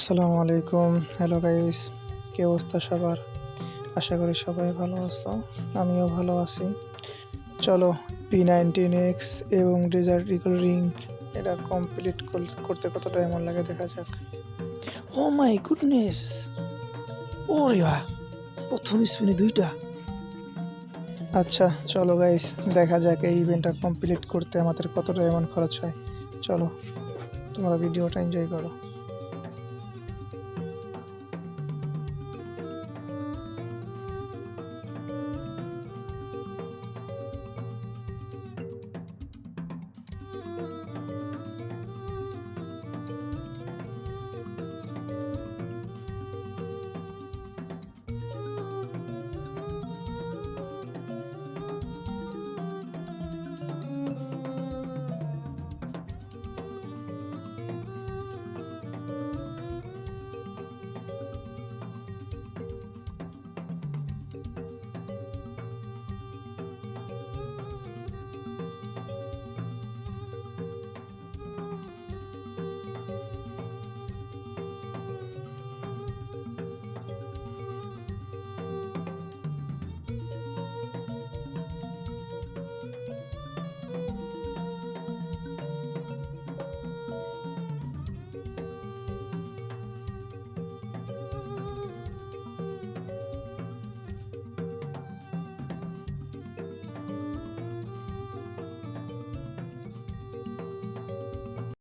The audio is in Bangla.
আসসালামু আলাইকুম। হ্যালো গাইস, কি অবস্থা সবার? আশা করি সবাই ভালো আছো। আমিও ভালো আছি। চলো P19X এবং ডেজার্ট ইগল রিং এটা কমপ্লিট করতে কতটা এমন লাগে দেখা যাক। ও মাই গুডনেস, ওরে বাহ, প্রথম স্পিনে দুইটা। আচ্ছা চলো গাইস, দেখা যাক এই ইভেন্টটা কমপ্লিট করতে আমাদের কতটা এমন খরচ হয়। চলো তোমরা ভিডিওটা এনজয় করো।